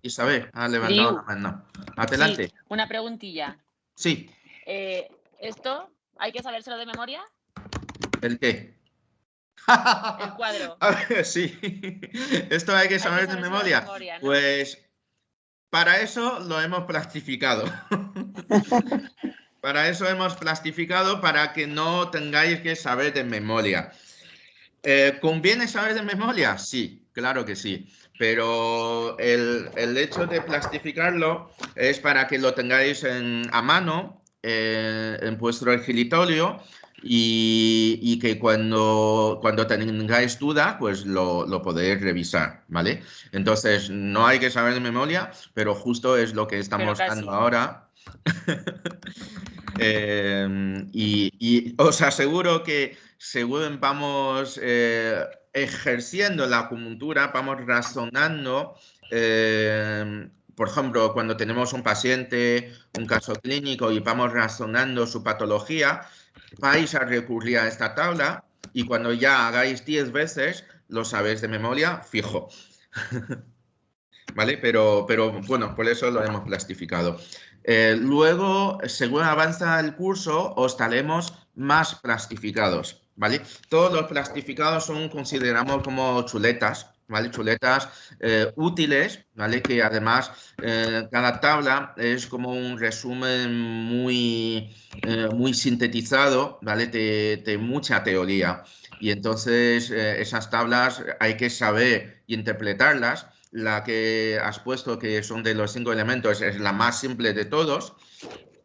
Isabel ha levantado Liu. la mano. Sí, Adelante. una preguntilla. Sí. ¿Esto hay que sabérselo de memoria? ¿El qué? El cuadro. A ver, sí. ¿Esto hay que saber de sabérselo memoria? de memoria, ¿no? Pues para eso lo hemos plastificado. Para eso hemos plastificado para que no tengáis que saber de memoria. ¿Conviene saber de memoria? Sí, claro que sí. Pero el hecho de plastificarlo es para que lo tengáis a mano en vuestro escritorio y que cuando tengáis duda, pues lo podéis revisar, ¿vale? Entonces, no hay que saber de memoria, pero justo es lo que estamos dando ahora. Y os aseguro que según vamos ejerciendo la acupuntura, vamos razonando, por ejemplo, cuando tenemos un paciente, un caso clínico y vamos razonando su patología, vais a recurrir a esta tabla y cuando ya hagáis 10 veces, lo sabéis de memoria, fijo. ¿Vale? Pero bueno, por eso lo hemos plastificado. Luego, según avanza el curso, os daremos más plastificados, ¿vale? Todos los plastificados son, consideramos como chuletas, ¿vale? Chuletas útiles, ¿vale? Que además cada tabla es como un resumen muy sintetizado, ¿vale? De mucha teoría. Y entonces esas tablas hay que saber interpretarlas. La que has puesto, que son de los 5 elementos, es la más simple de todos,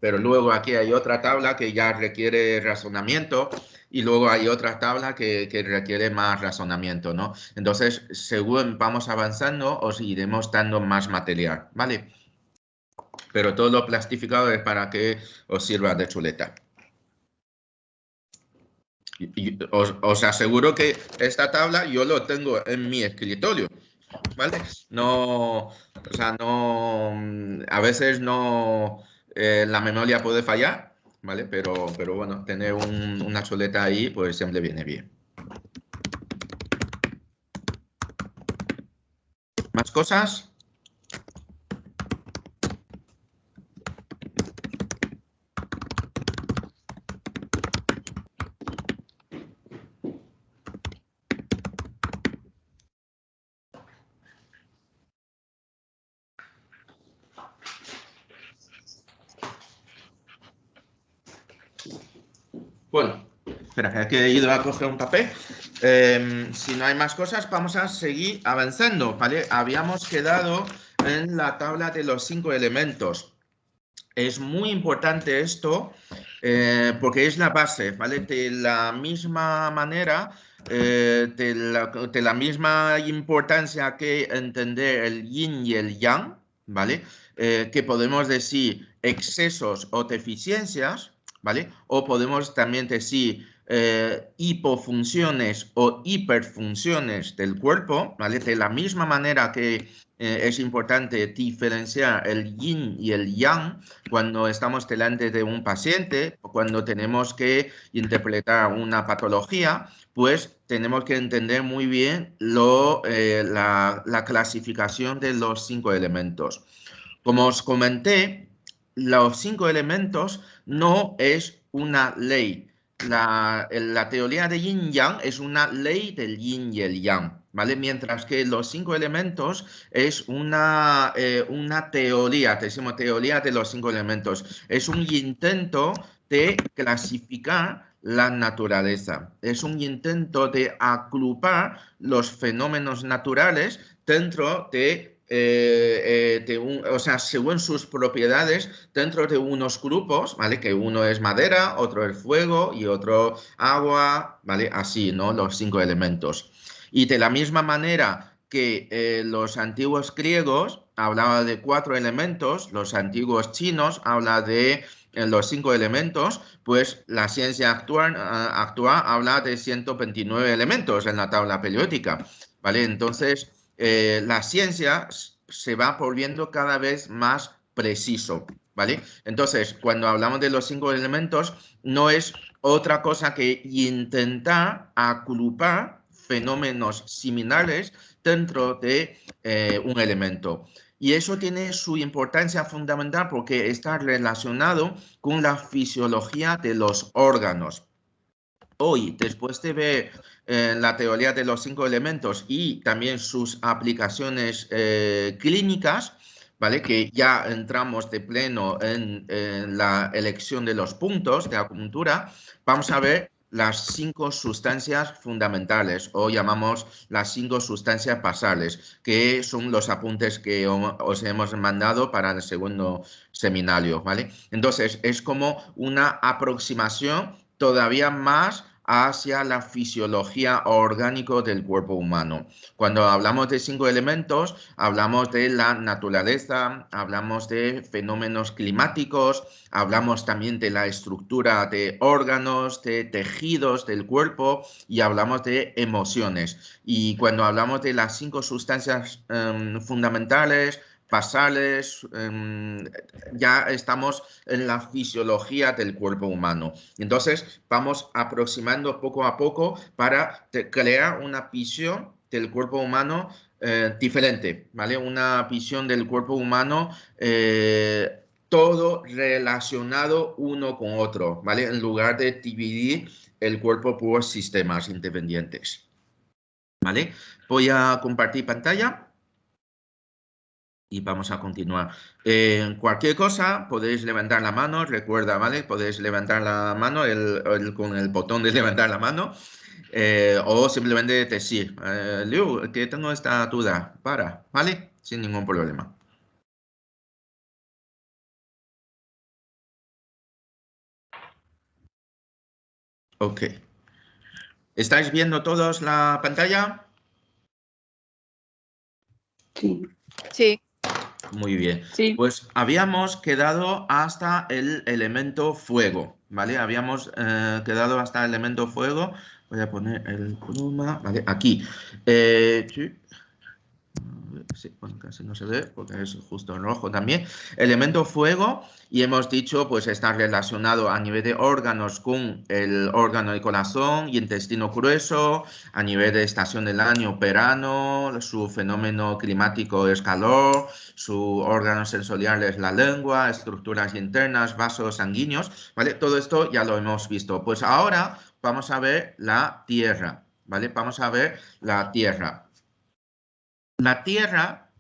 pero luego aquí hay otra tabla que ya requiere razonamiento y luego hay otra tabla que requiere más razonamiento, ¿no? Entonces, según vamos avanzando, os iremos dando más material, ¿vale? Pero todo lo plastificado es para que os sirva de chuleta. Y os aseguro que esta tabla yo lo tengo en mi escritorio. ¿Vale? No, o sea, no, a veces no, la memoria puede fallar, ¿vale? Pero bueno, tener una chuleta ahí, pues siempre viene bien. ¿Más cosas? Bueno, espera, que he ido a coger un papel. Si no hay más cosas, vamos a seguir avanzando, ¿vale? Habíamos quedado en la tabla de los 5 elementos. Es muy importante esto porque es la base, ¿vale? De la misma manera, de la misma importancia que entender el yin y el yang, ¿vale? Que podemos decir excesos o deficiencias, ¿vale? O podemos también decir hipofunciones o hiperfunciones del cuerpo, ¿vale? De la misma manera que es importante diferenciar el yin y el yang cuando estamos delante de un paciente o cuando tenemos que interpretar una patología, pues tenemos que entender muy bien la clasificación de los 5 elementos. Como os comenté, los 5 elementos no es una ley. La teoría de yin-yang es una ley del yin y el yang, ¿vale? Mientras que los 5 elementos es una teoría, decimos teoría de los 5 elementos. Es un intento de clasificar la naturaleza. Es un intento de agrupar los fenómenos naturales dentro o sea, según sus propiedades, dentro de unos grupos, ¿vale? Que uno es madera, otro es fuego y otro agua, ¿vale? Así, ¿no? Los 5 elementos. Y de la misma manera que los antiguos griegos hablaban de 4 elementos, los antiguos chinos hablan de los 5 elementos, pues la ciencia actual habla de 129 elementos en la tabla periódica, ¿vale? Entonces, la ciencia se va volviendo cada vez más preciso, ¿vale? Entonces, cuando hablamos de los 5 elementos, no es otra cosa que intentar agrupar fenómenos similares dentro de un elemento. Y eso tiene su importancia fundamental porque está relacionado con la fisiología de los órganos. Hoy, después de ver la teoría de los 5 elementos y también sus aplicaciones clínicas, ¿vale? Que ya entramos de pleno en la elección de los puntos de acupuntura, vamos a ver las 5 sustancias fundamentales, o llamamos las 5 sustancias basales, que son los apuntes que os hemos mandado para el segundo seminario, ¿vale? Entonces, es como una aproximación todavía más hacia la fisiología orgánica del cuerpo humano. Cuando hablamos de 5 elementos, hablamos de la naturaleza, hablamos de fenómenos climáticos, hablamos también de la estructura de órganos, de tejidos del cuerpo y hablamos de emociones. Y cuando hablamos de las 5 sustancias fundamentales, basales, ya estamos en la fisiología del cuerpo humano. Entonces, vamos aproximando poco a poco para crear una visión del cuerpo humano diferente, ¿vale? Una visión del cuerpo humano todo relacionado uno con otro, ¿vale? En lugar de dividir el cuerpo por sistemas independientes, ¿vale? Voy a compartir pantalla. Y vamos a continuar. Cualquier cosa, podéis levantar la mano. Recuerda, ¿vale? Podéis levantar la mano con el botón de levantar la mano. O simplemente decir, Liu, que tengo esta duda. ¿Vale? Sin ningún problema. Ok. ¿Estáis viendo todos la pantalla? Sí. Sí. Muy bien. Sí. Pues habíamos quedado hasta el elemento fuego, ¿vale? Habíamos quedado hasta el elemento fuego. Voy a poner el pluma, ¿vale? Aquí. Sí. Sí, bueno, casi no se ve porque es justo en rojo también. Elemento fuego, y hemos dicho, pues está relacionado a nivel de órganos con el órgano del corazón y intestino grueso, a nivel de estación del año, verano, su fenómeno climático es calor, su órgano sensorial es la lengua, estructuras internas, vasos sanguíneos, ¿vale? Todo esto ya lo hemos visto. Pues ahora vamos a ver la tierra, ¿vale? Vamos a ver la tierra. La Tierra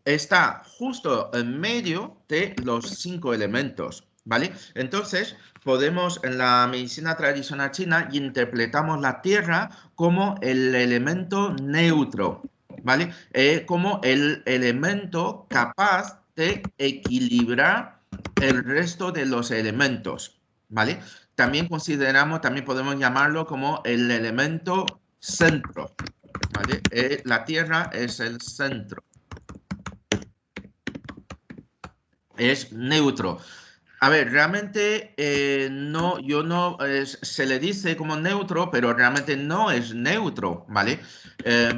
está justo en medio de los 5 elementos, ¿vale? Entonces, podemos, en la medicina tradicional china, interpretamos la Tierra como el elemento neutro, ¿vale? Como el elemento capaz de equilibrar el resto de los elementos, ¿vale? También podemos llamarlo como el elemento centro, ¿vale? La Tierra es el centro. Es neutro. A ver, realmente se le dice como neutro, pero realmente no es neutro, ¿vale?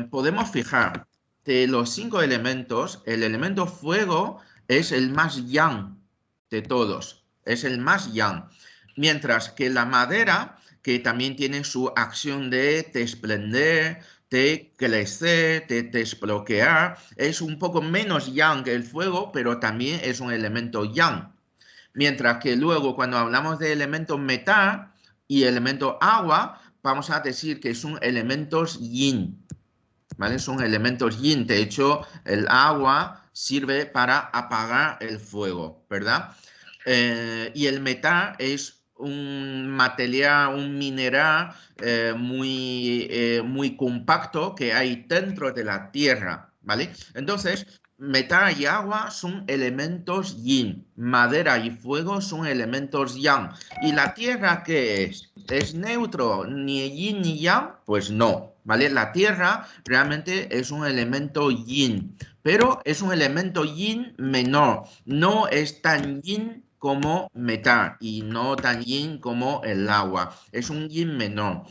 Podemos fijar de los 5 elementos, el elemento fuego es el más yang de todos, es el más yang. Mientras que la madera, que también tiene su acción de desprender, de crecer, de desbloquear, es un poco menos yang que el fuego, pero también es un elemento yang. Mientras que luego cuando hablamos de elemento metal y elemento agua, vamos a decir que son elementos yin, ¿vale? Son elementos yin. De hecho, el agua sirve para apagar el fuego, ¿verdad? Y el metal es un material, un mineral muy compacto que hay dentro de la tierra, ¿vale? Entonces, metal y agua son elementos yin, madera y fuego son elementos yang. ¿Y la tierra qué es? ¿Es neutro, ni yin ni yang? Pues no, ¿vale? La tierra realmente es un elemento yin, pero es un elemento yin menor, no es tan yin como metal y no tan yin como el agua. Es un yin menor.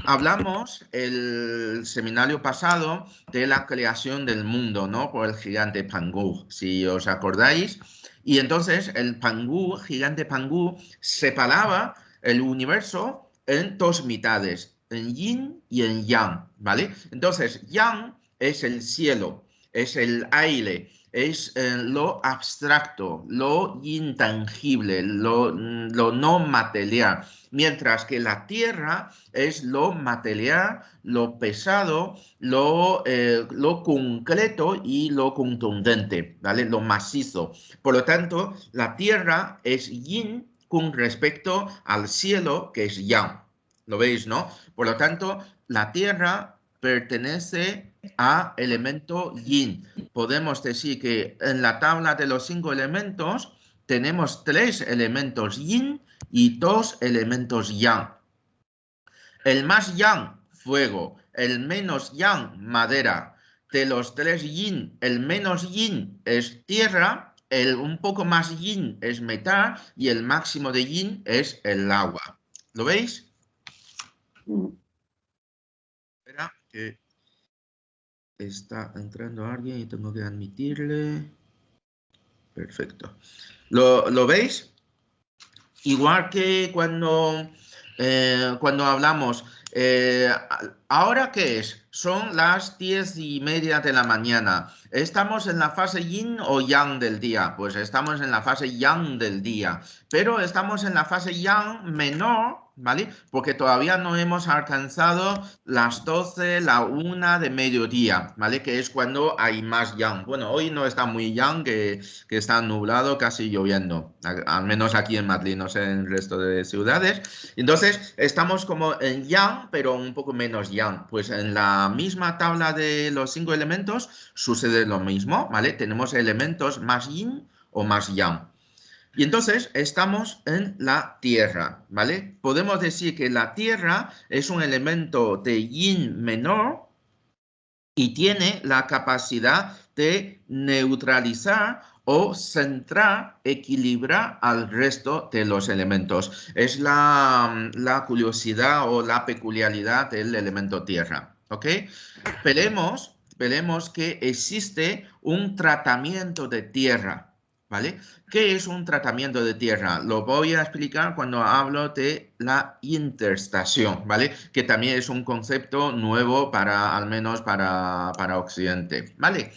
Hablamos el seminario pasado de la creación del mundo, ¿no? Por el gigante Pangu, si os acordáis. Y entonces el Pangu, gigante Pangu, separaba el universo en 2 mitades. en yin y en yang, ¿vale? Entonces, yang es el cielo, es el aire, es lo abstracto, lo intangible, lo no material, mientras que la tierra es lo material, lo pesado, lo concreto y lo contundente, ¿vale? Lo macizo. Por lo tanto, la tierra es yin con respecto al cielo, que es yang. ¿Lo veis, no? Por lo tanto, la tierra pertenece a elemento yin. Podemos decir que en la tabla de los 5 elementos tenemos 3 elementos yin y 2 elementos yang. El más yang, fuego. El menos yang, madera. De los 3 yin, el menos yin es tierra, el un poco más yin es metal y el máximo de yin es el agua. ¿Lo veis? Espera, que está entrando alguien y tengo que admitirle. Perfecto. ¿Lo veis? Igual que cuando hablamos, ¿ahora qué es? Son las 10:30 de la mañana. ¿Estamos en la fase yin o yang del día? Pues estamos en la fase yang del día, pero estamos en la fase yang menor, ¿vale? Porque todavía no hemos alcanzado las 12, la 1 de mediodía, ¿vale? Que es cuando hay más yang. Bueno, hoy no está muy yang, que está nublado, casi lloviendo, al menos aquí en Madrid, no sé en el resto de ciudades. Entonces, estamos como en yang, pero un poco menos yang. Pues en la misma tabla de los 5 elementos sucede lo mismo, ¿vale? Tenemos elementos más yin o más yang. Y entonces estamos en la tierra, ¿vale? Podemos decir que la tierra es un elemento de yin menor y tiene la capacidad de neutralizar o centrar, equilibrar al resto de los elementos. Es la curiosidad o la peculiaridad del elemento tierra, ¿ok? Veremos que existe un tratamiento de tierra, ¿vale? ¿Qué es un tratamiento de tierra? Lo voy a explicar cuando hablo de la interstación, ¿vale? Que también es un concepto nuevo al menos para Occidente, ¿vale?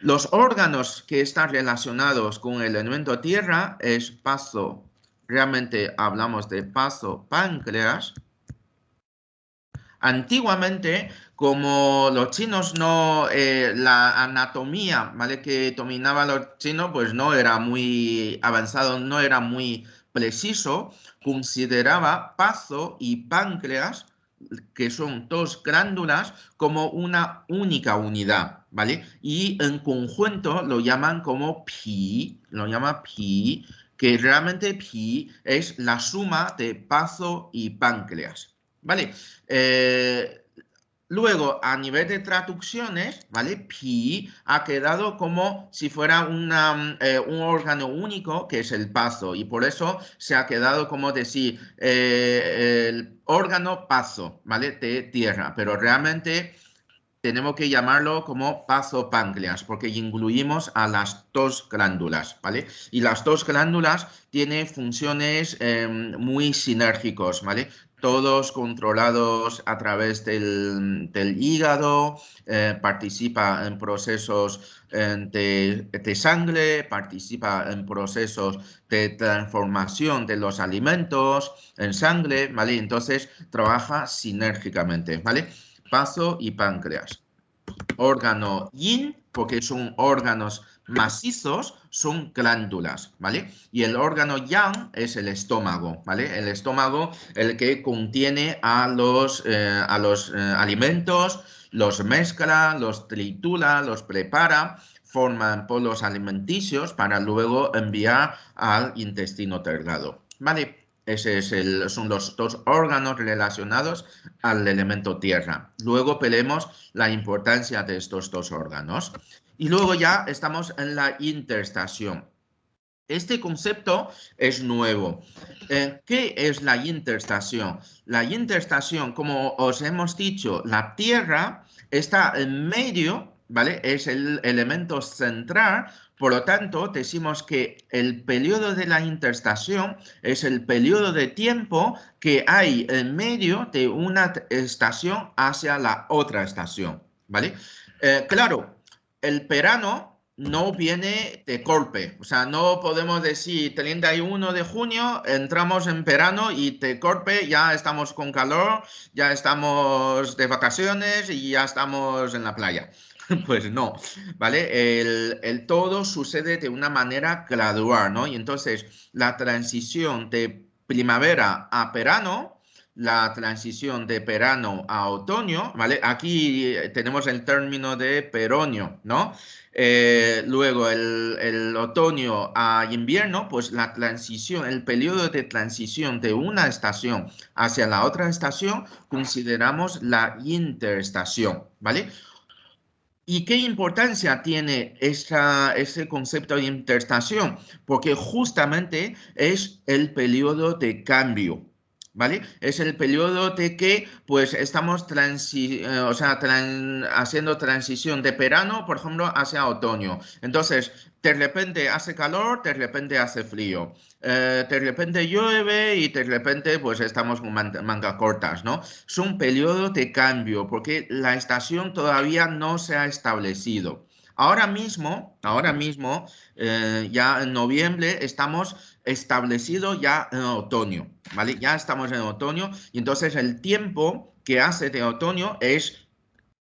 Los órganos que están relacionados con el elemento tierra es bazo, realmente hablamos de bazo páncreas. Antiguamente, como los chinos no, la anatomía, ¿vale? Que dominaban los chinos, pues no era muy avanzado, no era muy preciso, consideraba bazo y páncreas, que son 2 glándulas, como una única unidad, ¿vale? Y en conjunto lo llaman como pi, que realmente pi es la suma de bazo y páncreas. ¿Vale? Luego, a nivel de traducciones, ¿vale? Pi ha quedado como si fuera un órgano único, que es el bazo, y por eso se ha quedado como decir el órgano bazo, ¿vale? De tierra, pero realmente tenemos que llamarlo como bazo páncreas, porque incluimos a las 2 glándulas, ¿vale? Y las 2 glándulas tienen funciones muy sinérgicos, ¿vale? Todos controlados a través del hígado, participa en procesos de sangre, participa en procesos de transformación de los alimentos en sangre, ¿vale? Entonces trabaja sinérgicamente, ¿vale? Bazo y páncreas. Órgano yin, porque son órganos macizos, son glándulas, ¿vale? Y el órgano yang es el estómago, ¿vale? El estómago, el que contiene a los alimentos, los mezcla, los tritura, los prepara, forman polos alimenticios para luego enviar al intestino delgado, ¿vale? Son los 2 órganos relacionados al elemento tierra. Luego veremos la importancia de estos 2 órganos. Y luego ya estamos en la interstación. Este concepto es nuevo. ¿Qué es la interstación? La interstación, como os hemos dicho, la tierra está en medio, ¿vale? Es el elemento central, Por lo tanto, decimos que el periodo de la interestación es el periodo de tiempo que hay en medio de una estación hacia la otra estación, ¿vale? Claro, el verano no viene de golpe, o sea, no podemos decir 31 de junio entramos en verano y de golpe ya estamos con calor, ya estamos de vacaciones y ya estamos en la playa. Pues no, ¿vale? El todo sucede de una manera gradual, ¿no? Y entonces la transición de primavera a verano, la transición de verano a otoño, ¿vale? Aquí tenemos el término de peronio, ¿no? Luego el otoño a invierno, pues la transición, el periodo de transición de una estación hacia la otra estación, consideramos la interestación, ¿vale? ¿Y qué importancia tiene ese concepto de interestación? Porque justamente es el periodo de cambio, ¿vale? Es el periodo de que pues estamos haciendo transición de verano, por ejemplo, hacia otoño. Entonces, de repente hace calor, de repente hace frío. De repente llueve y de repente pues estamos con manga cortas, ¿no? Es un periodo de cambio porque la estación todavía no se ha establecido. Ahora mismo, ya en noviembre estamos establecidos ya en otoño, ¿vale? Ya estamos en otoño y entonces el tiempo que hace de otoño es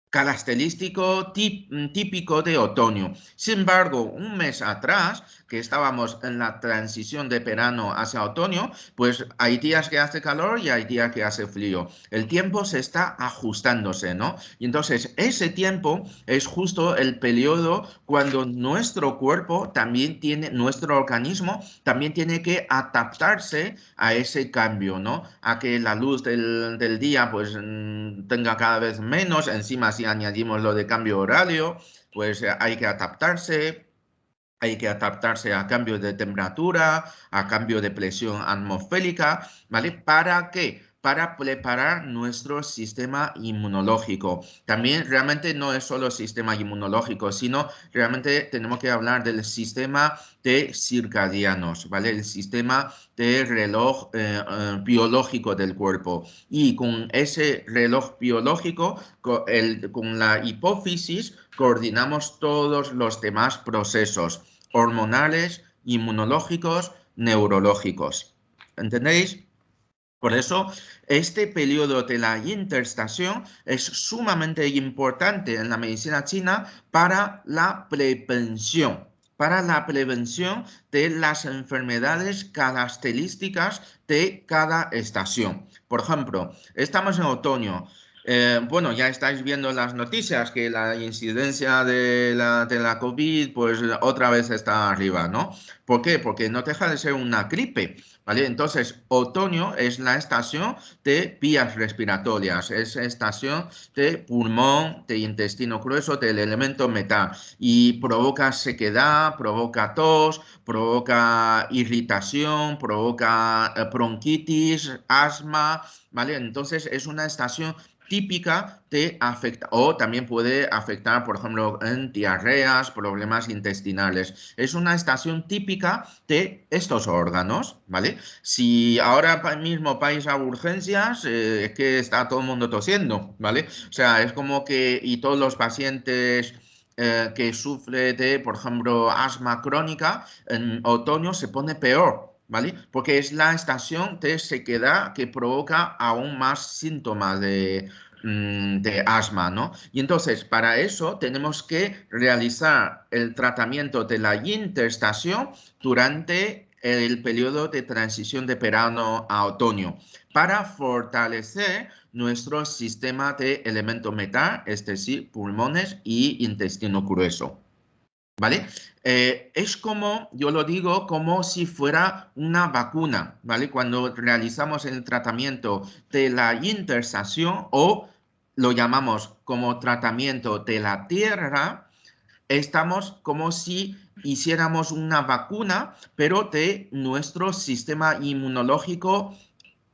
característico típico de otoño. Sin embargo, un mes atrás, que estábamos en la transición de verano hacia otoño, pues hay días que hace calor y hay días que hace frío. El tiempo se está ajustándose, ¿no? Y entonces ese tiempo es justo el periodo cuando nuestro cuerpo también tiene, nuestro organismo también tiene que adaptarse a ese cambio, ¿no? A que la luz del día pues tenga cada vez menos, encima si añadimos lo de cambio horario, pues hay que adaptarse a cambio de temperatura, a cambio de presión atmosférica, ¿vale? ¿Para qué? Para preparar nuestro sistema inmunológico. También realmente no es solo sistema inmunológico, sino realmente tenemos que hablar del sistema de circadianos, ¿vale? El sistema de reloj biológico del cuerpo. Y con ese reloj biológico, con la hipófisis, coordinamos todos los demás procesos hormonales, inmunológicos, neurológicos. ¿Entendéis? Por eso, este periodo de la interestación es sumamente importante en la medicina china para la prevención de las enfermedades características de cada estación. Por ejemplo, estamos en otoño. Bueno, ya estáis viendo las noticias que la incidencia de la COVID, pues otra vez está arriba, ¿no? ¿Por qué? Porque no deja de ser una gripe. ¿Vale? Entonces, otoño es la estación de vías respiratorias, es estación de pulmón, de intestino grueso, del elemento metal y provoca sequedad, provoca tos, provoca irritación, provoca bronquitis, asma, ¿vale? Entonces, es una estación típica de afectar, o también puede afectar, por ejemplo, en diarreas, problemas intestinales. Es una estación típica de estos órganos, ¿vale? Si ahora mismo vais a urgencias, es que está todo el mundo tosiendo, ¿vale? O sea, es como que, y todos los pacientes que sufren de, por ejemplo, asma crónica, en otoño se pone peor, ¿vale? Porque es la estación de sequedad que provoca aún más síntomas de asma, ¿no? Y entonces, para eso tenemos que realizar el tratamiento de la interestación durante el periodo de transición de verano a otoño para fortalecer nuestro sistema de elemento metal, es decir, pulmones y intestino grueso. ¿Vale? Es como, yo lo digo, como si fuera una vacuna, ¿vale? Cuando realizamos el tratamiento de la interestación o lo llamamos como tratamiento de la tierra, estamos como si hiciéramos una vacuna, pero de nuestro sistema inmunológico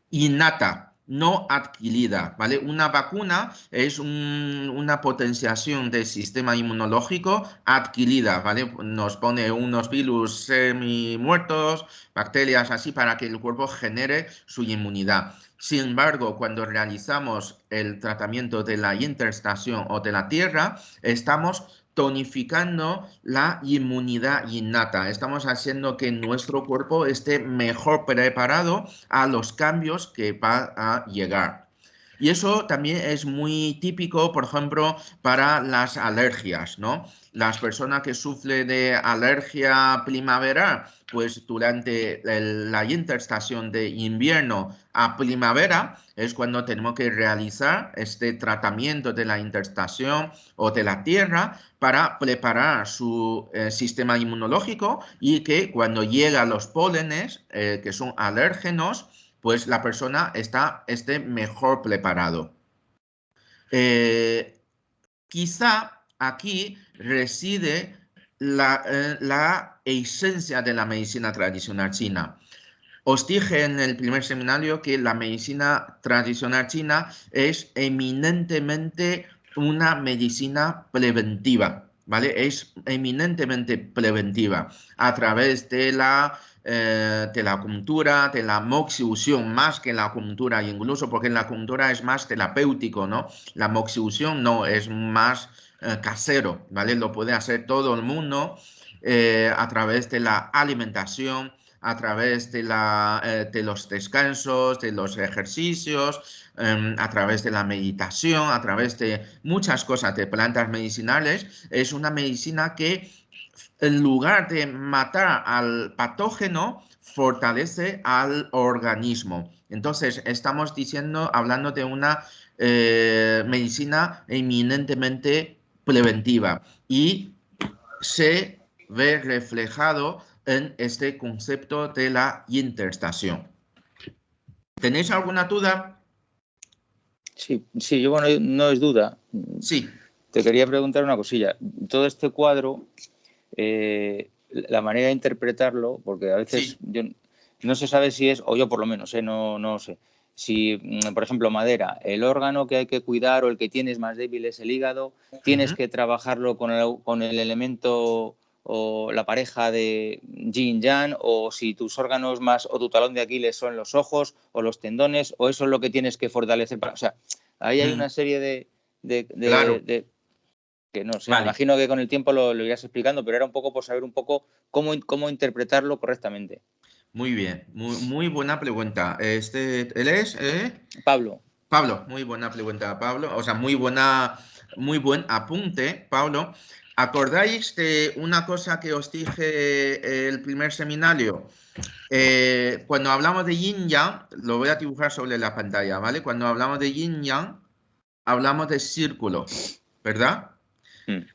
innata, no adquirida, ¿vale? Una vacuna es una potenciación del sistema inmunológico adquirida, ¿vale? Nos pone unos virus semi-muertos, bacterias así, para que el cuerpo genere su inmunidad. Sin embargo, cuando realizamos el tratamiento de la interstación o de la tierra, estamos tonificando la inmunidad innata. Estamos haciendo que nuestro cuerpo esté mejor preparado a los cambios que va a llegar. Y eso también es muy típico, por ejemplo, para las alergias, ¿no? Las personas que sufren de alergia primaveral, pues durante la interestación de invierno a primavera es cuando tenemos que realizar este tratamiento de la interestación o de la tierra para preparar su sistema inmunológico y que cuando llegan los pólenes, que son alérgenos, pues la persona esté mejor preparado. Quizá aquí reside la esencia de la medicina tradicional china. Os dije en el primer seminario que la medicina tradicional china es eminentemente una medicina preventiva, ¿vale? Es eminentemente preventiva a través de la acupuntura, de la moxibución, más que la acupuntura, incluso porque la acupuntura es más terapéutico, ¿no? La moxibución no, es más casero, ¿vale? Lo puede hacer todo el mundo a través de la alimentación, a través de los descansos, de los ejercicios, a través de la meditación, a través de muchas cosas de plantas medicinales. Es una medicina que, en lugar de matar al patógeno, fortalece al organismo. Entonces, estamos hablando de una medicina eminentemente preventiva y se ve reflejado en este concepto de la interstación. ¿Tenéis alguna duda? Sí, yo, bueno, no es duda. Sí. Te quería preguntar una cosilla. Todo este cuadro, la manera de interpretarlo, porque a veces no se sabe si es, o yo por lo menos, no sé, si, por ejemplo, madera, el órgano que hay que cuidar o el que tienes más débil es el hígado, tienes que trabajarlo con el elemento o la pareja de yin yang, o si tus órganos más o tu talón de Aquiles son los ojos o los tendones, o eso es lo que tienes que fortalecer. O sea, ahí hay una serie claro. que no sé, me imagino que con el tiempo lo irás explicando, pero era un poco por saber un poco cómo interpretarlo correctamente. Muy bien, muy buena pregunta. ¿Él es? Pablo. Pablo, muy buena pregunta, Pablo. O sea, muy buen apunte, Pablo. ¿Acordáis de una cosa que os dije el primer seminario? Cuando hablamos de yin yang, lo voy a dibujar sobre la pantalla, ¿vale? Cuando hablamos de yin yang, hablamos de círculo, ¿verdad?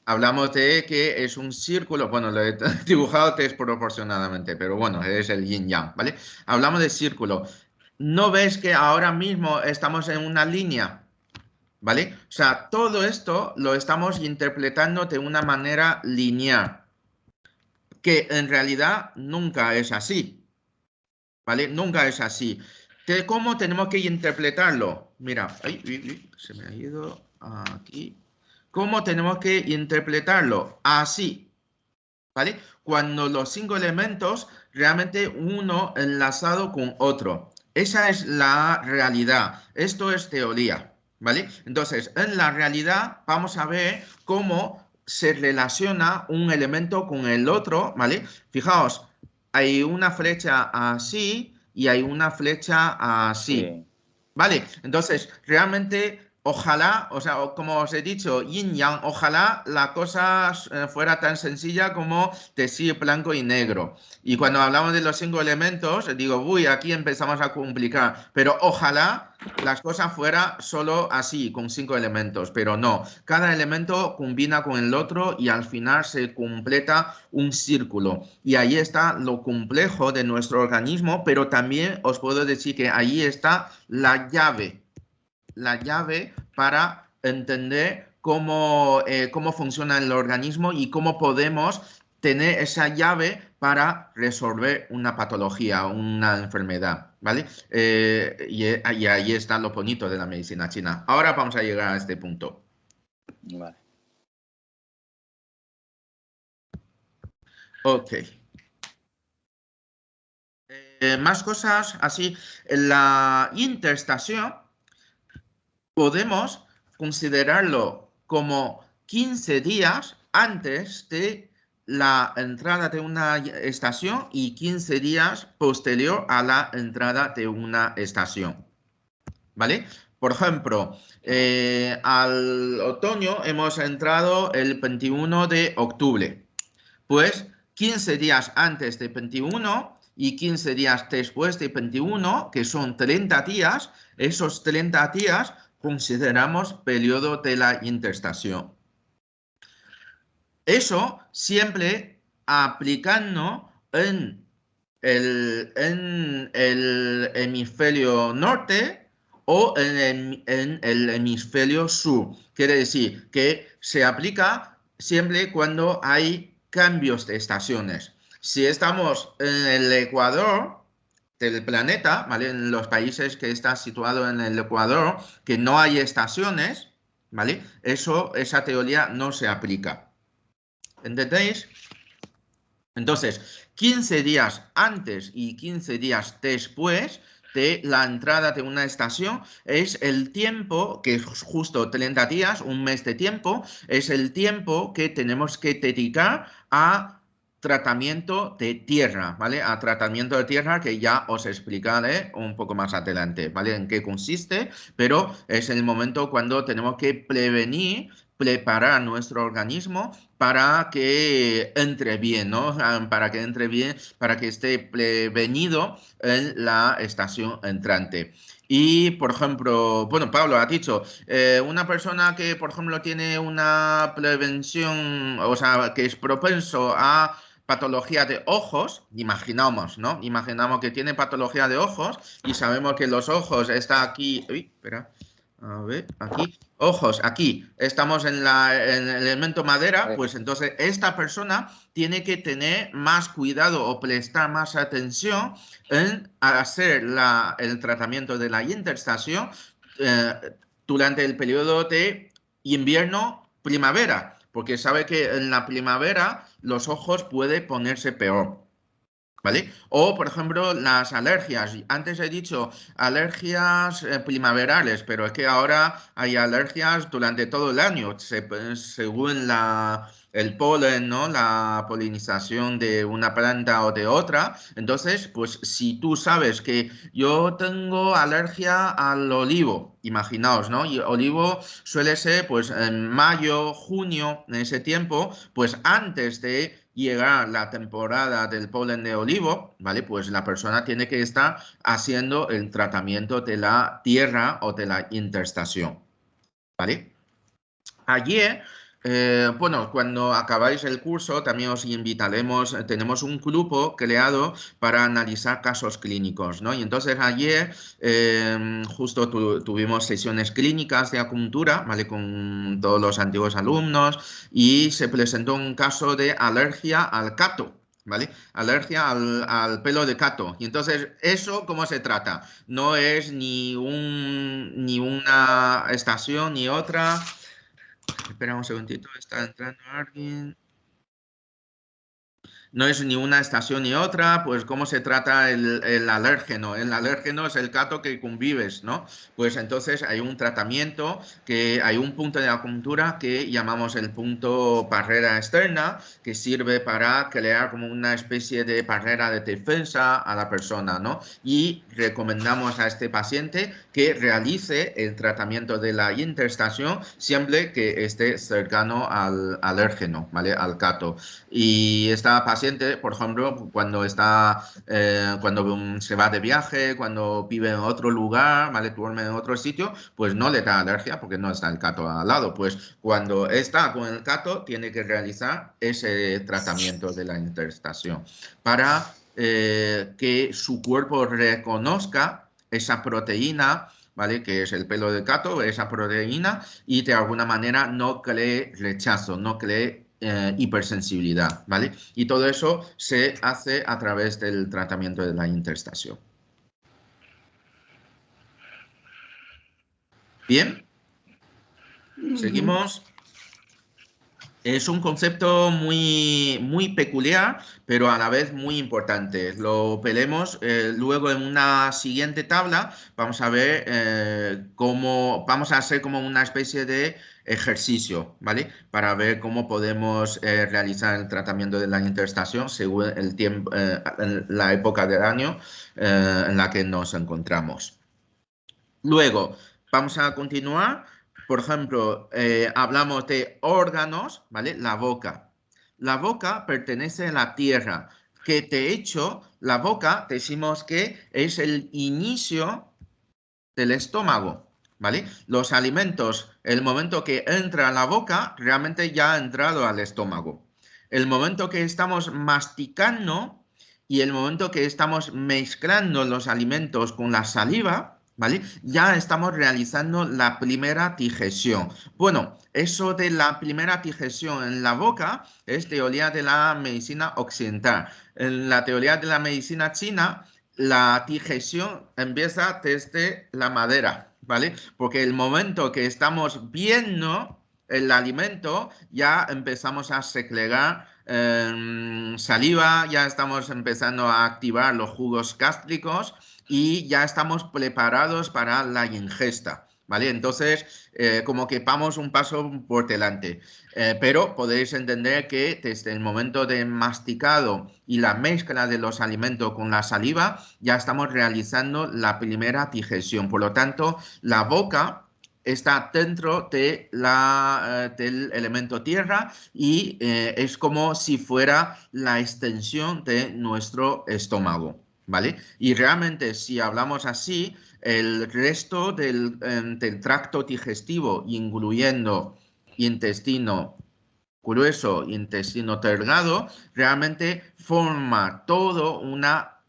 Hablamos de que es un círculo, bueno, lo he dibujado desproporcionadamente, pero bueno, es el yin yang, ¿vale? Hablamos de círculo. ¿No ves que ahora mismo estamos en una línea? ¿Vale? O sea, todo esto lo estamos interpretando de una manera lineal, que en realidad nunca es así, ¿vale? Nunca es así. ¿Cómo tenemos que interpretarlo? Mira, se me ha ido aquí. ¿Cómo tenemos que interpretarlo? Así, ¿vale? Cuando los 5 elementos realmente uno enlazado con otro. Esa es la realidad. Esto es teoría, ¿vale? Entonces, en la realidad vamos a ver cómo se relaciona un elemento con el otro, ¿vale? Fijaos, hay una flecha así y hay una flecha así, ¿vale? Entonces, realmente, ojalá, o sea, como os he dicho, yin yang, ojalá la cosa fuera tan sencilla como decir blanco y negro. Y cuando hablamos de los 5 elementos, digo, uy, aquí empezamos a complicar, pero ojalá las cosas fueran solo así, con 5 elementos, pero no. Cada elemento combina con el otro y al final se completa un círculo. Y ahí está lo complejo de nuestro organismo, pero también os puedo decir que ahí está la llave para entender cómo funciona el organismo y cómo podemos tener esa llave para resolver una patología, una enfermedad, ¿vale? Y ahí está lo bonito de la medicina china. Ahora vamos a llegar a este punto. Vale. Ok. Más cosas así. La interestación podemos considerarlo como 15 días antes de la entrada de una estación y 15 días posterior a la entrada de una estación. ¿Vale? Por ejemplo, al otoño hemos entrado el 21 de octubre. Pues 15 días antes de 21 y 15 días después de 21, que son 30 días, esos 30 días consideramos periodo de la interestación. Eso siempre aplicando en el hemisferio norte o en el hemisferio sur. Quiere decir que se aplica siempre cuando hay cambios de estaciones. Si estamos en el ecuador del planeta, ¿vale? En los países que está situado en el ecuador, que no hay estaciones, ¿vale? Esa teoría no se aplica. ¿Entendéis? Entonces, 15 días antes y 15 días después de la entrada de una estación es el tiempo, que es justo 30 días, un mes de tiempo, es el tiempo que tenemos que dedicar a tratamiento de tierra, ¿vale? A tratamiento de tierra que ya os explicaré un poco más adelante, ¿vale? En qué consiste, pero es el momento cuando tenemos que preparar nuestro organismo para que entre bien, ¿no? Para que entre bien, para que esté prevenido en la estación entrante. Y, por ejemplo, bueno, Pablo ha dicho, una persona que, por ejemplo, tiene una prevención, o sea, que es propenso a patología de ojos, imaginamos, ¿no? Imaginamos que tiene patología de ojos y sabemos que los ojos está aquí, uy, espera, a ver, aquí, ojos, aquí, estamos en el elemento madera, pues entonces esta persona tiene que tener más cuidado o prestar más atención en hacer el tratamiento de la interestación durante el periodo de invierno-primavera, porque sabe que en la primavera los ojos pueden ponerse peor. ¿Vale? O, por ejemplo, las alergias. Antes he dicho alergias primaverales, pero es que ahora hay alergias durante todo el año, según el polen, ¿no? La polinización de una planta o de otra. Entonces, pues si tú sabes que yo tengo alergia al olivo, imaginaos, ¿no? Y olivo suele ser, pues, en mayo, junio, en ese tiempo, pues antes de llegar la temporada del polen de olivo, ¿vale? Pues la persona tiene que estar haciendo el tratamiento de la tierra o de la interestación, ¿vale? Ayer, bueno, cuando acabáis el curso también os invitaremos, tenemos un grupo creado para analizar casos clínicos, ¿no? Y entonces ayer justo tuvimos sesiones clínicas de acupuntura, ¿vale? Con todos los antiguos alumnos y se presentó un caso de alergia al cato. ¿Vale? Alergia al pelo de cato. Y entonces, ¿eso cómo se trata? No es ni una estación ni otra. Espera un segundito, está entrando alguien. No es ni una estación ni otra, pues cómo se trata el alérgeno. El alérgeno es el cato que convives, ¿no? Pues entonces hay un tratamiento, que hay un punto de acupuntura que llamamos el punto barrera externa, que sirve para crear como una especie de barrera de defensa a la persona, ¿no? Y recomendamos a este paciente que realice el tratamiento de la interestación siempre que esté cercano al alérgeno, ¿vale? Al cato. Y esta paciente, por ejemplo, cuando se va de viaje, cuando vive en otro lugar, ¿vale? Duerme en otro sitio, pues no le da alergia porque no está el cato al lado. Pues cuando está con el cato, tiene que realizar ese tratamiento de la interestación para que su cuerpo reconozca esa proteína, ¿vale? Que es el pelo de cato, esa proteína, y de alguna manera no cree rechazo, no cree hipersensibilidad, ¿vale? Y todo eso se hace a través del tratamiento de la interstación. Bien, seguimos. Es un concepto muy peculiar, pero a la vez muy importante. Lo veremos luego en una siguiente tabla. Vamos a ver vamos a hacer como una especie de ejercicio, ¿vale? Para ver cómo podemos realizar el tratamiento de la interstación según el tiempo, la época del año en la que nos encontramos. Luego, vamos a continuar. Por ejemplo, hablamos de órganos, ¿vale? La boca. La boca pertenece a la tierra, que de hecho, la boca decimos que es el inicio del estómago, ¿vale? Los alimentos, el momento que entra a la boca, realmente ya ha entrado al estómago. El momento que estamos masticando y el momento que estamos mezclando los alimentos con la saliva, ¿vale? Ya estamos realizando la primera digestión. Bueno, eso de la primera digestión en la boca es teoría de la medicina occidental. En la teoría de la medicina china, la digestión empieza desde la madera, ¿vale? Porque el momento que estamos viendo el alimento, ya empezamos a segregar saliva, ya estamos empezando a activar los jugos gástricos y ya estamos preparados para la ingesta, ¿vale? Entonces, como que vamos un paso por delante. Pero podéis entender que desde el momento de masticado y la mezcla de los alimentos con la saliva, ya estamos realizando la primera digestión. Por lo tanto, la boca está dentro de del elemento tierra y es como si fuera la extensión de nuestro estómago, ¿vale? Y realmente si hablamos así, el resto del tracto digestivo, incluyendo intestino grueso, intestino delgado, realmente forma todo una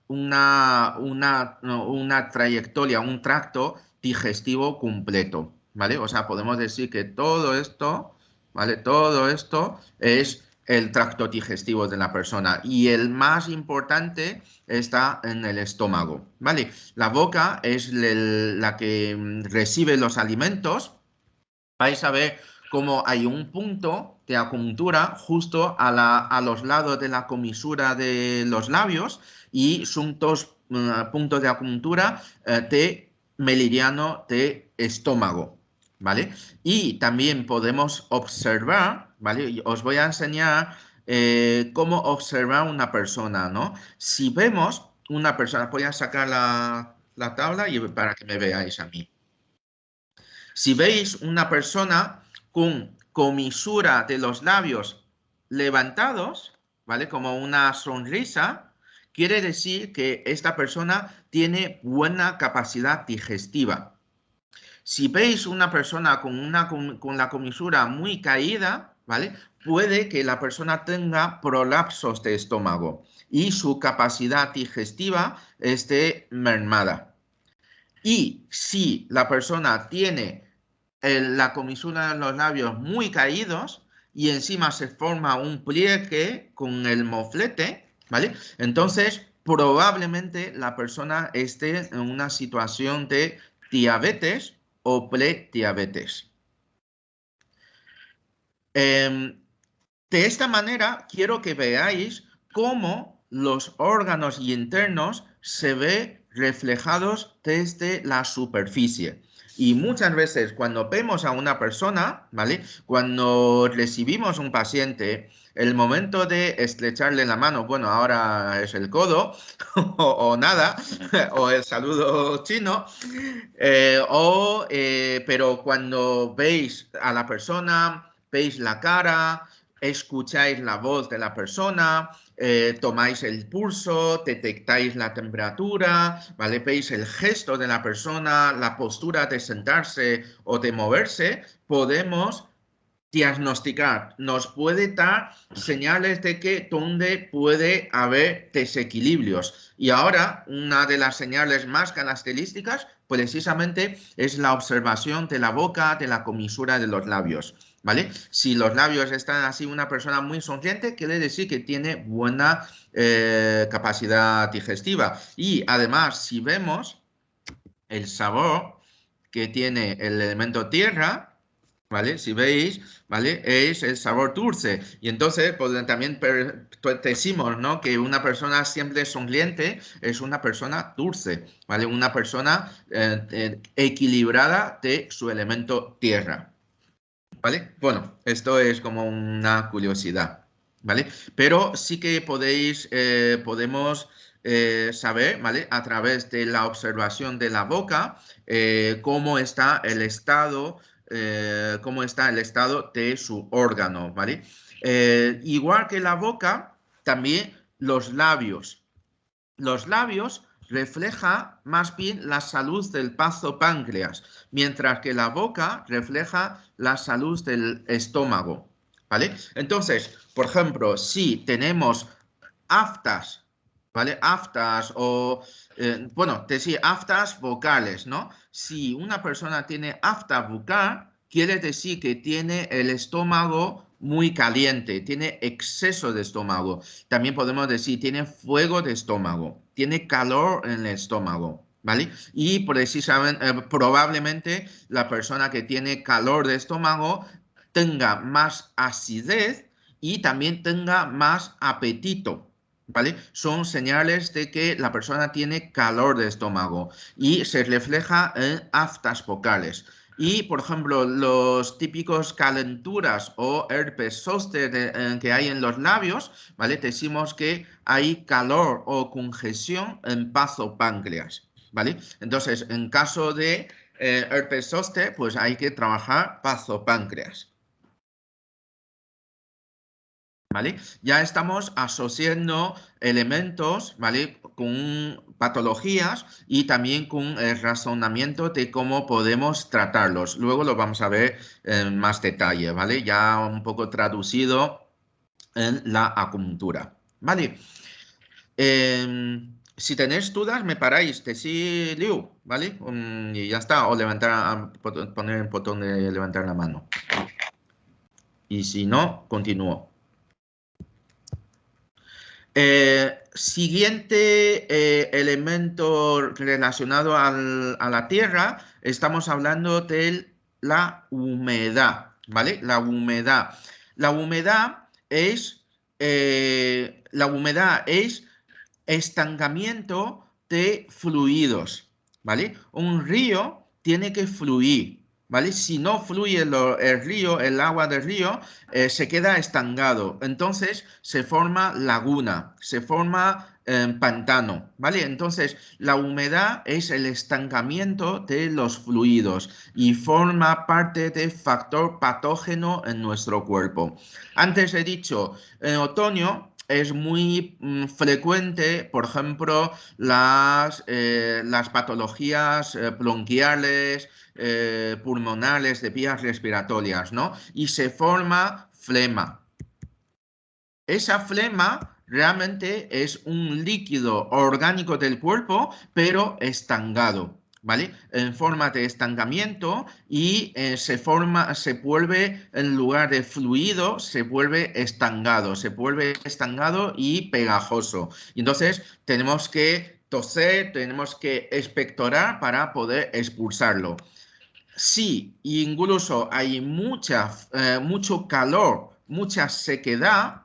trayectoria, un tracto digestivo completo, ¿vale? O sea, podemos decir que todo esto, ¿vale? Todo esto es el tracto digestivo de la persona y el más importante está en el estómago, ¿vale? La boca es la que recibe los alimentos. Vais a ver cómo hay un punto de acupuntura justo a los lados de la comisura de los labios y son dos puntos de acupuntura de meridiano de estómago, ¿vale? Y también podemos observar, ¿vale? Os voy a enseñar cómo observar una persona, ¿no? Si vemos una persona, voy a sacar la tabla y para que me veáis a mí. Si veis una persona con comisura de los labios levantados, ¿vale? Como una sonrisa, quiere decir que esta persona tiene buena capacidad digestiva. Si veis una persona con la comisura muy caída, ¿vale? Puede que la persona tenga prolapsos de estómago y su capacidad digestiva esté mermada. Y si la persona tiene la comisura de los labios muy caídos y encima se forma un pliegue con el moflete, ¿vale? Entonces, probablemente la persona esté en una situación de diabetes o prediabetes. De esta manera, quiero que veáis cómo los órganos internos se ven reflejados desde la superficie. Y muchas veces cuando vemos a una persona, ¿vale? Cuando recibimos un paciente, el momento de estrecharle la mano, bueno, ahora es el codo o nada, o el saludo chino, pero cuando veis a la persona, veis la cara, escucháis la voz de la persona, tomáis el pulso, detectáis la temperatura, ¿vale? Veis el gesto de la persona, la postura de sentarse o de moverse, podemos diagnosticar, nos puede dar señales de que donde puede haber desequilibrios. Y ahora, una de las señales más características precisamente es la observación de la boca, de la comisura de los labios. ¿vale? Si los labios están así, una persona muy sonriente, quiere decir que tiene buena capacidad digestiva. Y además, si vemos el sabor que tiene el elemento tierra, ¿vale? Si veis, ¿vale? Es el sabor dulce. Y entonces pues, también decimos, ¿no? Que una siempre sonriente es una persona dulce, ¿vale? Una persona equilibrada de su elemento tierra, ¿vale? Bueno, esto es como una curiosidad, ¿vale? Pero sí que podemos saber, ¿vale? A través de la observación de la boca, cómo está el estado de su órgano, ¿vale? Igual que la boca, también los labios. Los labios refleja más bien la salud del bazo páncreas, mientras que la boca refleja la salud del estómago, ¿vale? Entonces, por ejemplo, si tenemos aftas, ¿vale? Aftas o, bueno, decir aftas vocales, ¿no? Si una persona tiene afta bucal, quiere decir que tiene el estómago muy caliente, tiene exceso de estómago. También podemos decir, tiene fuego de estómago, tiene calor en el estómago, ¿vale? Y precisamente, probablemente la persona que tiene calor de estómago tenga más acidez y también tenga más apetito. ¿Vale? Son señales de que la persona tiene calor de estómago y se refleja en aftas vocales. Y, por ejemplo, los típicos calenturas o herpes zóster que hay en los labios, ¿vale? Decimos que hay calor o congestión en bazo páncreas, ¿vale? Entonces, en caso de herpes zóster, pues hay que trabajar bazo páncreas. ¿Vale? Ya estamos asociando elementos, ¿vale? Con patologías y también con el razonamiento de cómo podemos tratarlos. Luego lo vamos a ver en más detalle, ¿vale? Ya un poco traducido en la acupuntura, ¿vale? Si tenéis dudas, me paráis, decís Liu, ¿vale? Y ya está, o poner el botón de levantar la mano. Y si no, continúo. Siguiente elemento relacionado a la tierra, estamos hablando de la humedad, ¿vale? La humedad. La humedad es estancamiento de fluidos, ¿vale? Un río tiene que fluir, ¿vale? Si no fluye el río, el agua del río, se queda estancado. Entonces se forma laguna, se forma pantano, ¿vale? Entonces la humedad es el estancamiento de los fluidos y forma parte del factor patógeno en nuestro cuerpo. Antes he dicho, en otoño es muy frecuente, por ejemplo, las patologías bronquiales, pulmonales, de vías respiratorias, ¿no? Y se forma flema. Esa flema realmente es un líquido orgánico del cuerpo, pero estancado, ¿vale? En forma de estancamiento y se vuelve, en lugar de fluido, se vuelve estancado y pegajoso. Y entonces tenemos que toser, tenemos que expectorar para poder expulsarlo. Si incluso hay mucho calor, mucha sequedad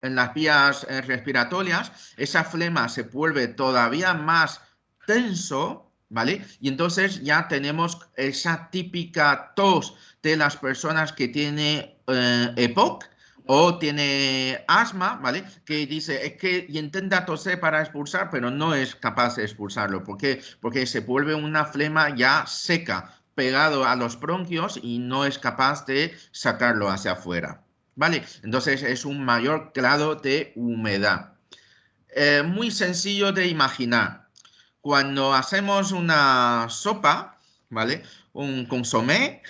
en las vías respiratorias, esa flema se vuelve todavía más tenso, ¿vale? Y entonces ya tenemos esa típica tos de las personas que tienen EPOC o tiene asma, ¿vale? Que dice, es que intenta toser para expulsar, pero no es capaz de expulsarlo. ¿Por qué? Porque se vuelve una flema ya seca, pegado a los bronquios y no es capaz de sacarlo hacia afuera. ¿Vale? Entonces es un mayor grado de humedad. Muy sencillo de imaginar. Cuando hacemos una sopa, ¿vale? Un consomé,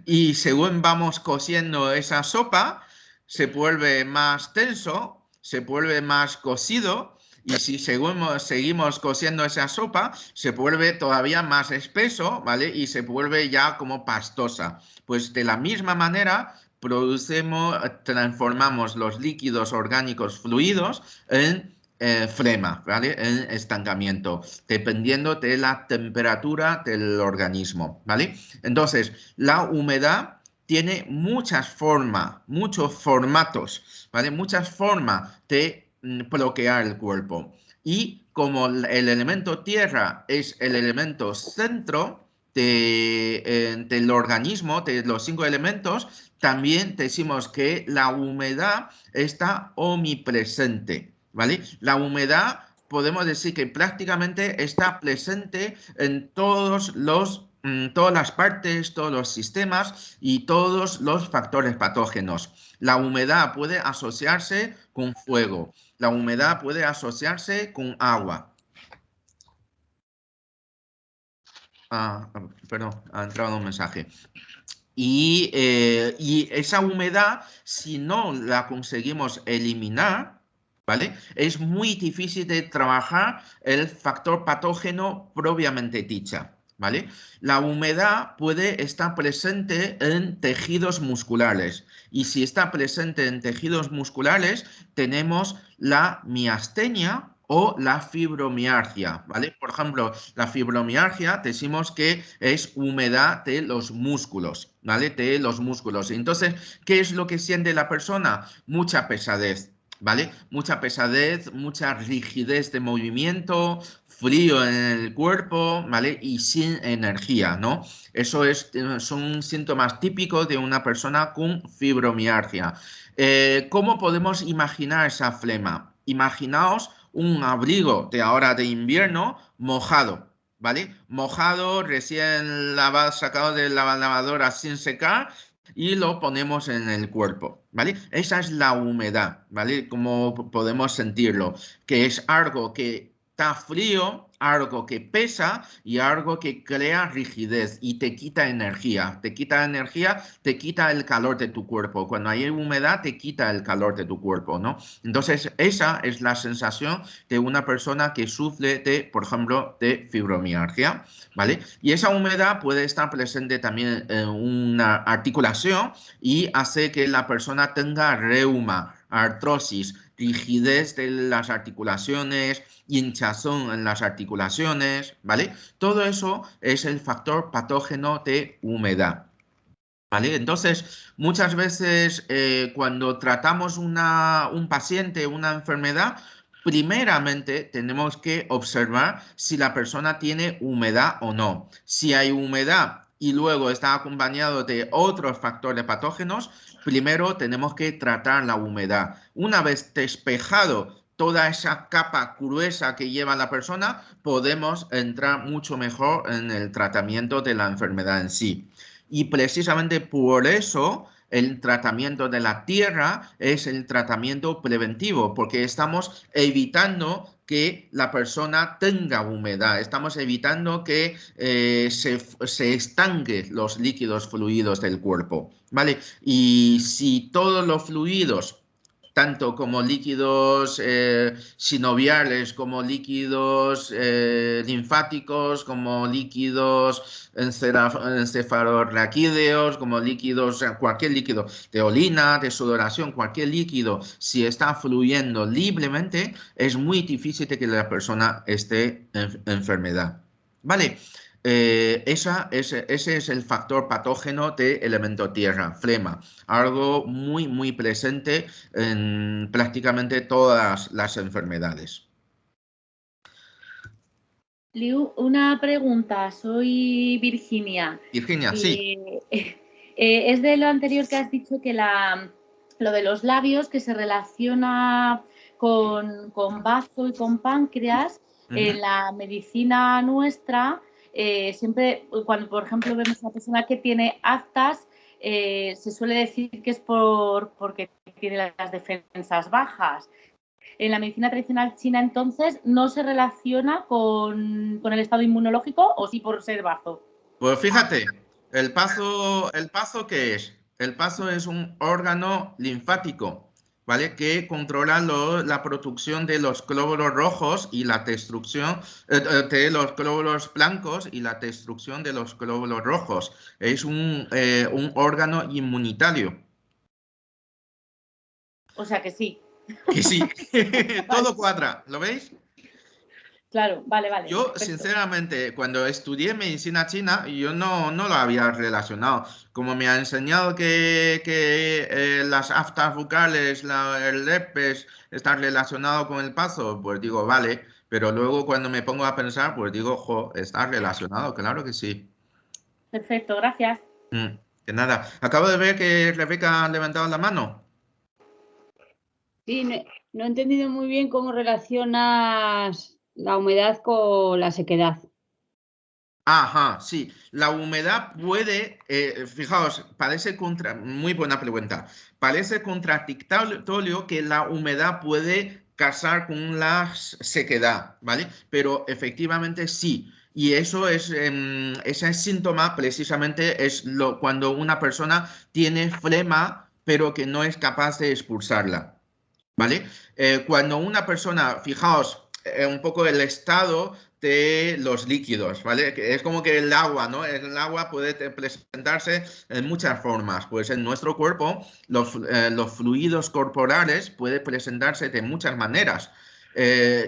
y según vamos cociendo esa sopa, se vuelve más tenso, se vuelve más cocido Y si seguimos cociendo esa sopa, se vuelve todavía más espeso, ¿vale? Y se vuelve ya como pastosa. Pues de la misma manera transformamos los líquidos orgánicos fluidos en flema, ¿vale? En estancamiento, dependiendo de la temperatura del organismo, ¿vale? Entonces, la humedad tiene muchos formatos, ¿vale? Muchas formas de bloquear el cuerpo. Y como el elemento tierra es el elemento centro del organismo, de los 5 elementos, también decimos que la humedad está omnipresente, ¿vale? La humedad podemos decir que prácticamente está presente en todas las partes, todos los sistemas y todos los factores patógenos. La humedad puede asociarse con fuego, la humedad puede asociarse con agua. Perdón, ha entrado un mensaje. Y esa humedad, si no la conseguimos eliminar, ¿vale? Es muy difícil de trabajar el factor patógeno propiamente dicha, ¿vale? La humedad puede estar presente en tejidos musculares y si está presente en tejidos musculares tenemos la miastenia o la fibromialgia, ¿vale? Por ejemplo, la fibromialgia decimos que es humedad de los músculos, ¿vale? De los músculos. Entonces, ¿qué es lo que siente la persona? Mucha pesadez, ¿vale? Mucha pesadez, mucha rigidez de movimiento, frío en el cuerpo, ¿vale? Y sin energía, ¿no? Eso son síntomas típicos de una persona con fibromialgia. ¿Cómo podemos imaginar esa flema? Imaginaos un abrigo de ahora de invierno mojado, ¿vale? Mojado, recién lavado, sacado de la lavadora sin secar y lo ponemos en el cuerpo, ¿vale? Esa es la humedad, ¿vale? Como podemos sentirlo, que es algo que está frío, algo que pesa y algo que crea rigidez y te quita energía. Te quita energía, te quita el calor de tu cuerpo. Cuando hay humedad, te quita el calor de tu cuerpo, ¿no? Entonces, esa es la sensación de una persona que sufre de, por ejemplo, de fibromialgia, ¿vale? Y esa humedad puede estar presente también en una articulación y hace que la persona tenga reuma, artrosis, rigidez de las articulaciones, hinchazón en las articulaciones, ¿vale? Todo eso es el factor patógeno de humedad. ¿Vale? Entonces, muchas veces cuando tratamos un paciente, una enfermedad, primeramente tenemos que observar si la persona tiene humedad o no. Si hay humedad y luego está acompañado de otros factores patógenos, primero tenemos que tratar la humedad. Una vez despejado toda esa capa gruesa que lleva la persona, podemos entrar mucho mejor en el tratamiento de la enfermedad en sí. Y precisamente por eso el tratamiento de la tierra es el tratamiento preventivo, porque estamos evitando que la persona tenga humedad, estamos evitando que se estanque los líquidos fluidos del cuerpo, ¿vale? Y si todos los fluidos tanto como líquidos sinoviales, como líquidos linfáticos, como líquidos encefalorraquídeos, como líquidos, cualquier líquido de orina, de sudoración, cualquier líquido, si está fluyendo libremente, es muy difícil de que la persona esté en enfermedad. ¿Vale? Ese es el factor patógeno de elemento tierra, flema, algo muy, muy presente en prácticamente todas las enfermedades. Liu, una pregunta, soy Virginia. Virginia, sí. Es de lo anterior que has dicho que lo de los labios que se relaciona con bazo y con páncreas. En la medicina nuestra, siempre cuando, por ejemplo, vemos a una persona que tiene aftas, se suele decir que es porque tiene las defensas bajas. En la medicina tradicional china, entonces, ¿no se relaciona con el estado inmunológico o sí por ser bazo? Pues fíjate, ¿el pazo qué es? El pazo es un órgano linfático, ¿vale? Que controla la producción de los glóbulos rojos y la destrucción de los glóbulos blancos y la destrucción de los glóbulos rojos. Es un órgano inmunitario. O sea que sí. Que sí, todo cuadra, ¿lo veis? Claro, vale. Yo, Perfecto. sinceramente, cuando estudié medicina china, yo no lo había relacionado. Como me ha enseñado que las aftas bucales, el herpes, están relacionados con el paso, pues digo, vale. Pero luego cuando me pongo a pensar, pues digo, jo, está relacionado, claro que sí. Perfecto, gracias. Que nada. Acabo de ver que Rebeca ha levantado la mano. Sí, no he entendido muy bien cómo relacionas la humedad con la sequedad. Ajá, sí. La humedad puede, fijaos, parece muy buena pregunta. Parece contradictorio que la humedad puede casar con la sequedad, ¿vale? Pero efectivamente sí. Y eso es, ese síntoma precisamente es cuando una persona tiene flema, pero que no es capaz de expulsarla, ¿vale? Cuando una persona, fijaos, un poco el estado de los líquidos, ¿vale? Que es como que el agua, ¿no? El agua puede presentarse en muchas formas. Pues en nuestro cuerpo, los fluidos corporales pueden presentarse de muchas maneras.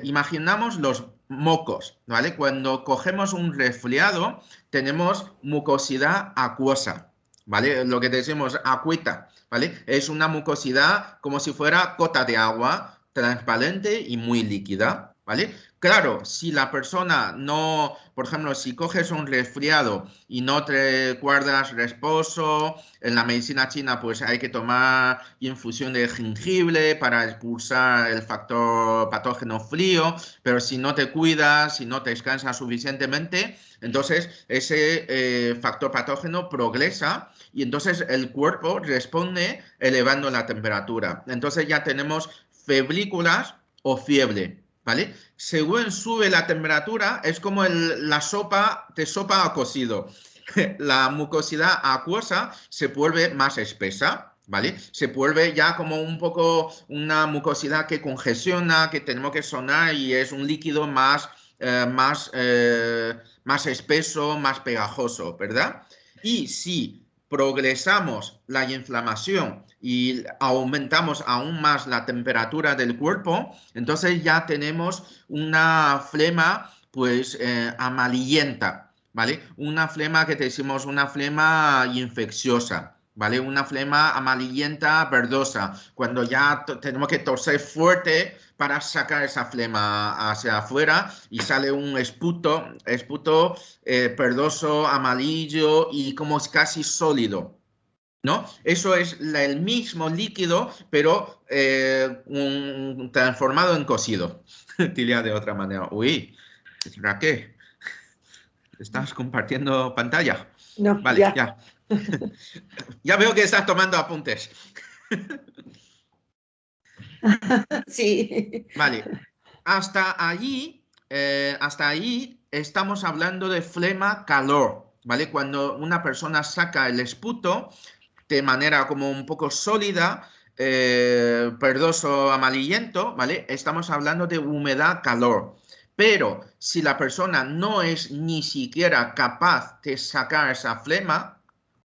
Imaginamos los mocos, ¿vale? Cuando cogemos un resfriado, tenemos mucosidad acuosa, ¿vale? Lo que decimos agüita, ¿vale? Es una mucosidad como si fuera gota de agua, transparente y muy líquida, ¿vale? Claro, si la persona no, por ejemplo, si coges un resfriado y no te guardas reposo, en la medicina china pues hay que tomar infusión de jengibre para expulsar el factor patógeno frío, pero si no te cuidas, si no te descansas suficientemente, entonces ese factor patógeno progresa y entonces el cuerpo responde elevando la temperatura. Entonces ya tenemos febrículas o fiebre, ¿vale? Según sube la temperatura, es como la sopa de sopa a cocido. La mucosidad acuosa se vuelve más espesa, ¿vale? Se vuelve ya como un poco una mucosidad que congestiona, que tenemos que sonar y es un líquido más espeso, más pegajoso, ¿verdad? Y si progresamos la inflamación y aumentamos aún más la temperatura del cuerpo, entonces ya tenemos una flema pues amarillenta, ¿vale? Una flema que decimos una flema infecciosa, ¿vale? Una flema amarillenta verdosa, cuando ya tenemos que toser fuerte para sacar esa flema hacia afuera y sale un esputo verdoso, amarillo y como casi sólido, ¿no? Eso es el mismo líquido, pero transformado en cocido. Diría de otra manera. Uy, Raquel, ¿estás compartiendo pantalla? No, vale, ya. Ya veo que estás tomando apuntes. Sí. Vale, hasta allí estamos hablando de flema-calor, ¿vale? Cuando una persona saca el esputo de manera como un poco sólida, verdoso, amarillento, ¿vale? Estamos hablando de humedad-calor. Pero si la persona no es ni siquiera capaz de sacar esa flema,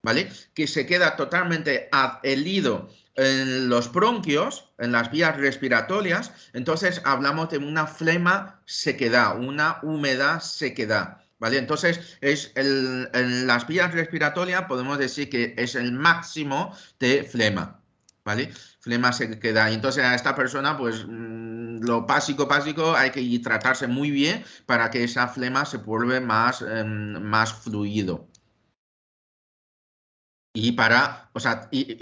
¿vale? Que se queda totalmente adherido en los bronquios, en las vías respiratorias, entonces hablamos de una flema sequedad, una humedad sequedad, ¿vale? Entonces en las vías respiratorias podemos decir que es el máximo de flema, ¿vale? Flema sequedad. Y entonces a esta persona, pues lo básico hay que tratarse muy bien para que esa flema se vuelva más fluido. Y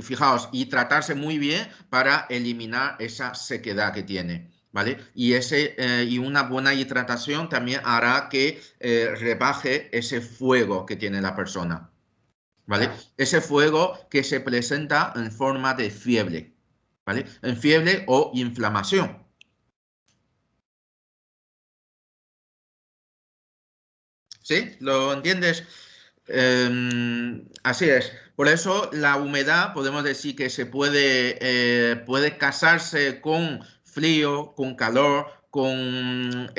fijaos, y tratarse muy bien para eliminar esa sequedad que tiene, ¿vale? Y una buena hidratación también hará que rebaje ese fuego que tiene la persona, ¿vale? Ese fuego que se presenta en forma de fiebre, ¿vale? En fiebre o inflamación. ¿Sí? ¿Lo entiendes? Así es. Por eso la humedad podemos decir que se puede casarse con frío, con calor, con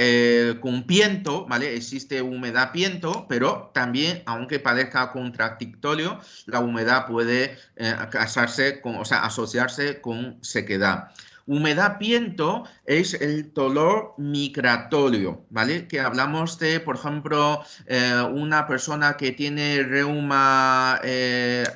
viento, ¿vale? Existe humedad viento, pero también, aunque parezca contradictorio, la humedad puede casarse con, o sea, asociarse con sequedad. Humedad viento es el dolor migratorio, ¿vale? Que hablamos de, por ejemplo, una persona que tiene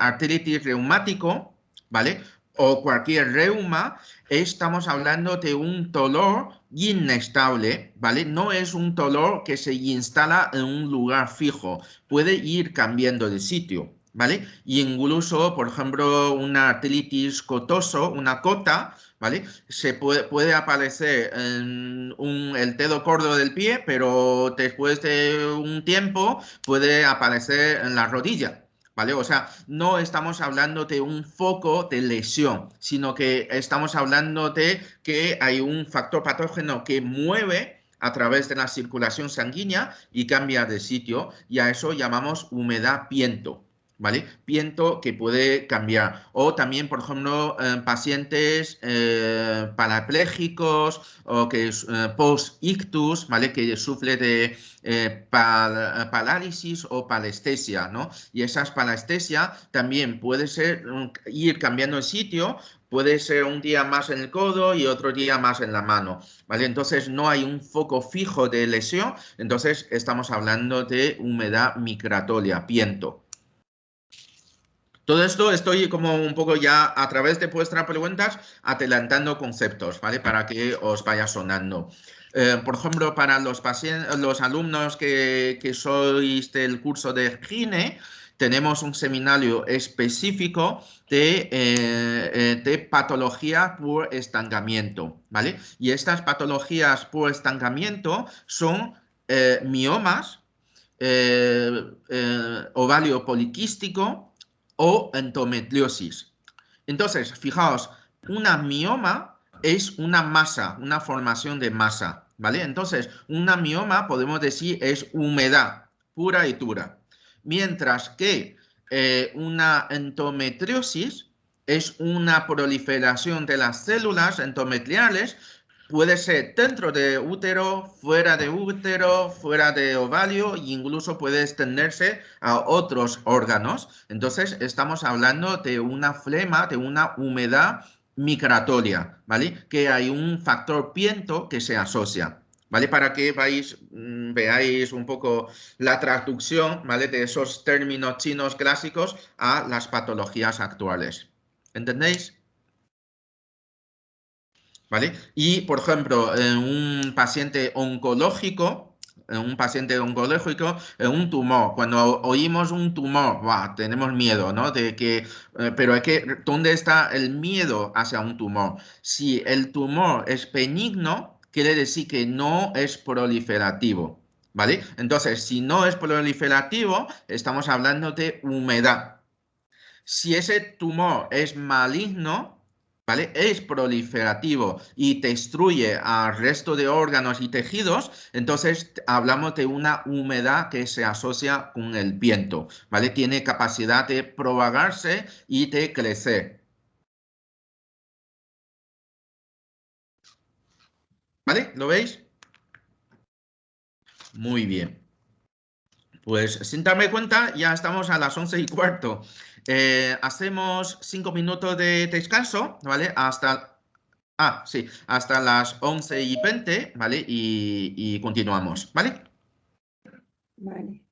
artritis reumático, ¿vale? O cualquier reuma, estamos hablando de un dolor inestable, ¿vale? No es un dolor que se instala en un lugar fijo, puede ir cambiando de sitio, ¿vale? Y incluso, por ejemplo, una artritis cotoso, una cota, ¿vale? Se puede aparecer en el dedo gordo del pie, pero después de un tiempo puede aparecer en la rodilla, ¿vale? O sea, no estamos hablando de un foco de lesión, sino que estamos hablando de que hay un factor patógeno que mueve a través de la circulación sanguínea y cambia de sitio, y a eso llamamos humedad viento, ¿vale? Viento que puede cambiar. O también, por ejemplo, pacientes parapléjicos o que post-ictus, ¿vale? Que sufre de parálisis o palestesia, ¿no? Y esas palestesia también puede ser ir cambiando de sitio, puede ser un día más en el codo y otro día más en la mano, ¿vale? Entonces no hay un foco fijo de lesión, entonces estamos hablando de humedad migratoria, viento. Todo esto estoy como un poco ya a través de vuestras preguntas adelantando conceptos, ¿vale? Para que os vaya sonando. Por ejemplo, para los alumnos que sois del curso de GINE, tenemos un seminario específico de patología por estancamiento, ¿vale? Y estas patologías por estancamiento son miomas, ovario poliquístico o endometriosis. Entonces, fijaos, una mioma es una masa, una formación de masa, ¿vale? Entonces, una mioma, podemos decir, es humedad pura y dura. Mientras que una endometriosis es una proliferación de las células endometriales. Puede ser dentro de útero, fuera de ovario, e incluso puede extenderse a otros órganos. Entonces, estamos hablando de una flema, de una humedad migratoria, ¿vale? Que hay un factor viento que se asocia, ¿vale? Para que veáis un poco la traducción, ¿vale? De esos términos chinos clásicos a las patologías actuales. ¿Entendéis? ¿Vale? Y, por ejemplo, en un paciente oncológico, un tumor, cuando oímos un tumor, ¡buah!, tenemos miedo, ¿no? Pero ¿dónde está el miedo hacia un tumor? Si el tumor es benigno, quiere decir que no es proliferativo, ¿vale? Entonces, si no es proliferativo, estamos hablando de humedad. Si ese tumor es maligno, ¿vale? Es proliferativo y destruye al resto de órganos y tejidos, entonces hablamos de una humedad que se asocia con el viento, ¿vale? Tiene capacidad de propagarse y de crecer. ¿Vale? ¿Lo veis? Muy bien. Pues sin darme cuenta, ya estamos a las 11:15. Hacemos 5 minutos de descanso, ¿vale? Hasta las 11:20, ¿vale? Y continuamos, ¿vale? Vale.